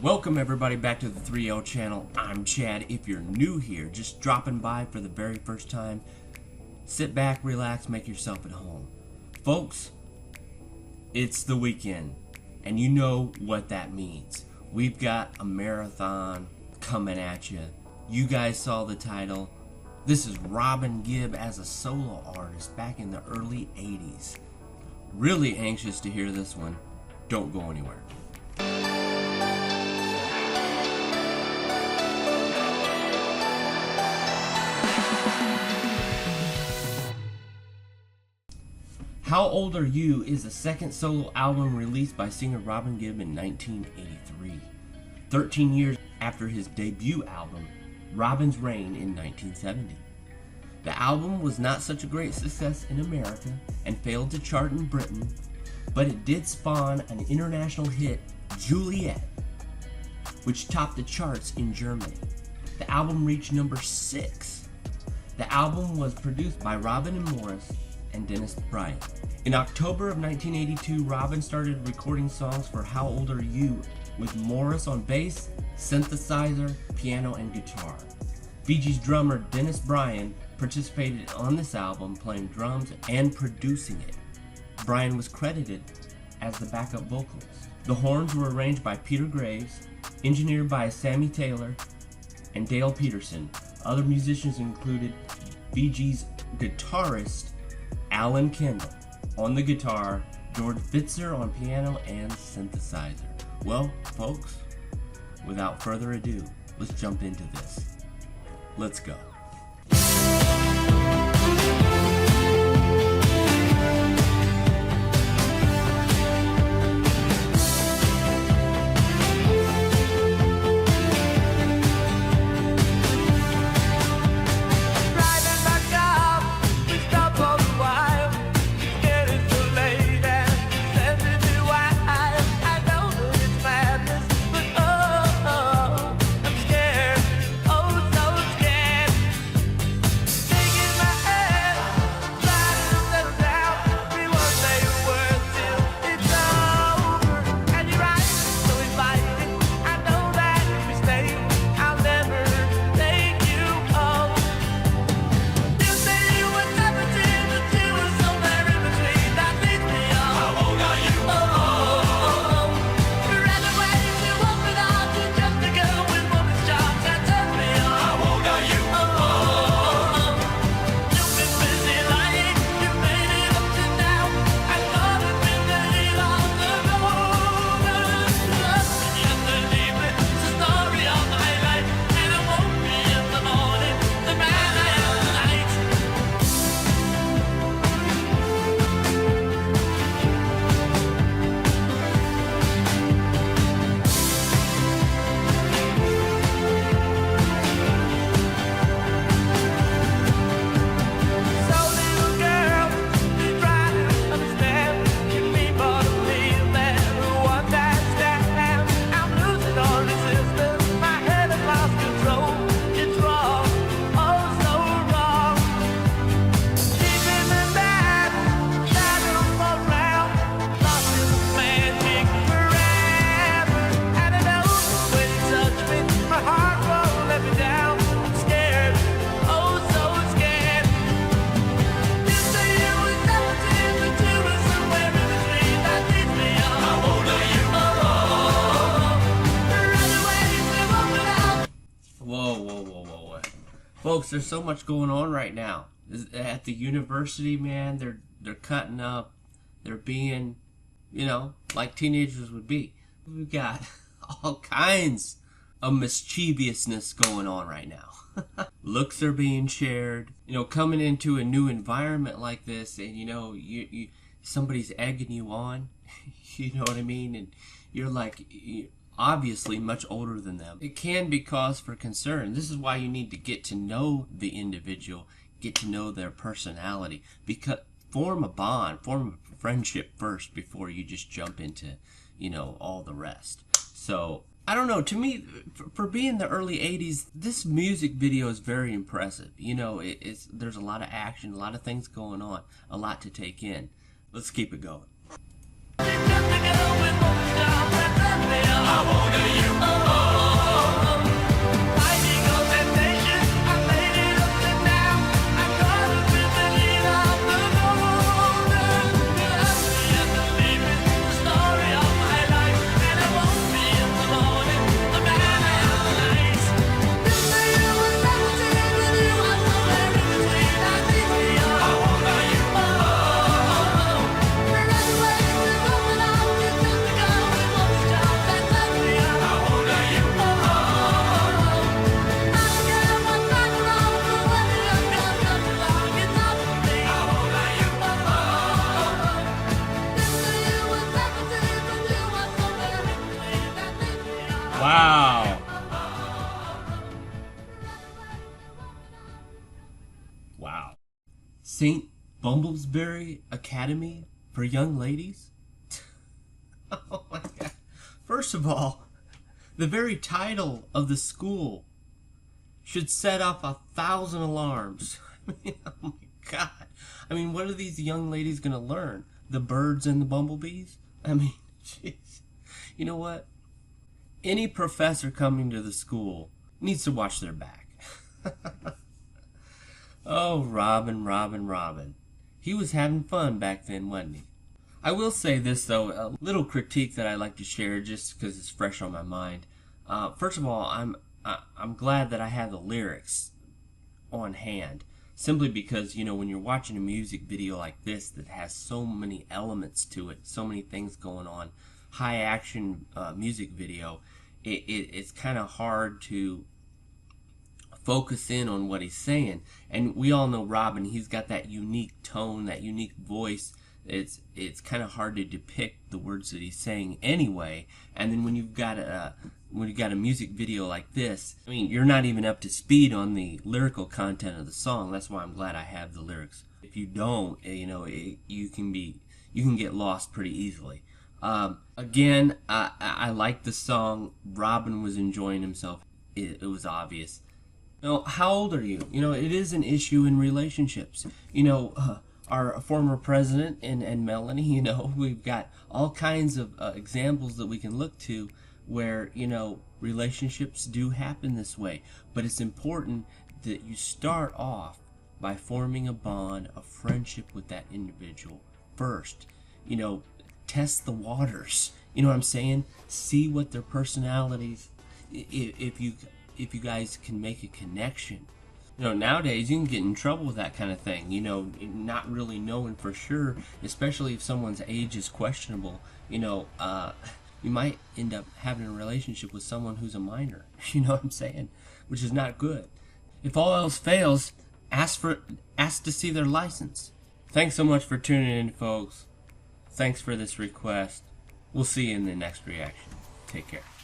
Welcome everybody back to the 3L channel. I'm Chad. If you're new here, just dropping by for the very first time, sit back, relax, make yourself at home. Folks, it's the weekend, and you know what that means. We've got a marathon coming at you. You guys saw the title. This is Robin Gibb as a solo artist back in the early 80s. Really anxious to hear this one. Don't go anywhere. How Old Are You is the second solo album released by singer Robin Gibb in 1983. 13 years after his debut album, Robin's Reign in 1970. The album was not such a great success in America and failed to chart in Britain, but it did spawn an international hit, Juliet, which topped the charts in Germany. The album reached number 6. The album was produced by Robin and Morris and Dennis Bryan. In October of 1982, Robin started recording songs for How Old Are You with Morris on bass, synthesizer, piano, and guitar. Bee Gees drummer Dennis Bryan participated on this album, playing drums and producing it. Bryan was credited as the backup vocalist. The horns were arranged by Peter Graves, engineered by Sammy Taylor and Dale Peterson. Other musicians included Bee Gees guitarist Alan Kendall on the guitar, George Fitzer on piano and synthesizer. Well, folks, without further ado, let's jump into this. Let's go. Folks, there's so much going on right now. At the university, man, they're cutting up. They're being, like teenagers would be. We've got all kinds of mischievousness going on right now. Looks are being shared. Coming into a new environment like this, and you somebody's egging you on. You know what I mean? And you're like, obviously much older than them. It can be cause for concern. This is why you need to get to know the individual, get to know their personality, because form a bond, form a friendship first before you just jump into, all the rest. So, I don't know, to me, for being the early 80s, this music video is very impressive. There's a lot of action, a lot of things going on, a lot to take in. Let's keep it going. How old are you? Wow. Wow. St. Bumblesbury Academy for Young Ladies? Oh my God. First of all, the very title of the school should set off 1,000 alarms. I mean, oh my God. I mean, what are these young ladies going to learn? The birds and the bumblebees? I mean, jeez. You know what? Any professor coming to the school needs to watch their back. Oh, Robin, Robin, Robin. He was having fun back then, wasn't he? I will say this, though, a little critique that I like to share just because it's fresh on my mind. First of all, I'm glad that I have the lyrics on hand, simply because, you know, when you're watching a music video like this that has so many elements to it, so many things going on, high action music video, it's kind of hard to focus in on what he's saying. And we all know Robin, he's got that unique tone, that unique voice. It's kind of hard to depict the words that he's saying anyway. And then when you've got a music video like this, I mean, you're not even up to speed on the lyrical content of the song. That's why I'm glad I have the lyrics. If you don't, you know, you can get lost pretty easily. Again, I like the song. Robin was enjoying himself. It was obvious. You know, how old are you? You know, it is an issue in relationships. You know, our former president and Melanie, you know, we've got all kinds of examples that we can look to where, you know, relationships do happen this way. But it's important that you start off by forming a bond, a friendship with that individual first. You know, test the waters. You know what I'm saying? See what their personalities, if you guys can make a connection. You know, nowadays you can get in trouble with that kind of thing, you know, not really knowing for sure, especially if someone's age is questionable. You know, you might end up having a relationship with someone who's a minor, you know what I'm saying, which is not good. If all else fails, ask to see their license. Thanks so much for tuning in, folks. Thanks for this request. We'll see you in the next reaction. Take care.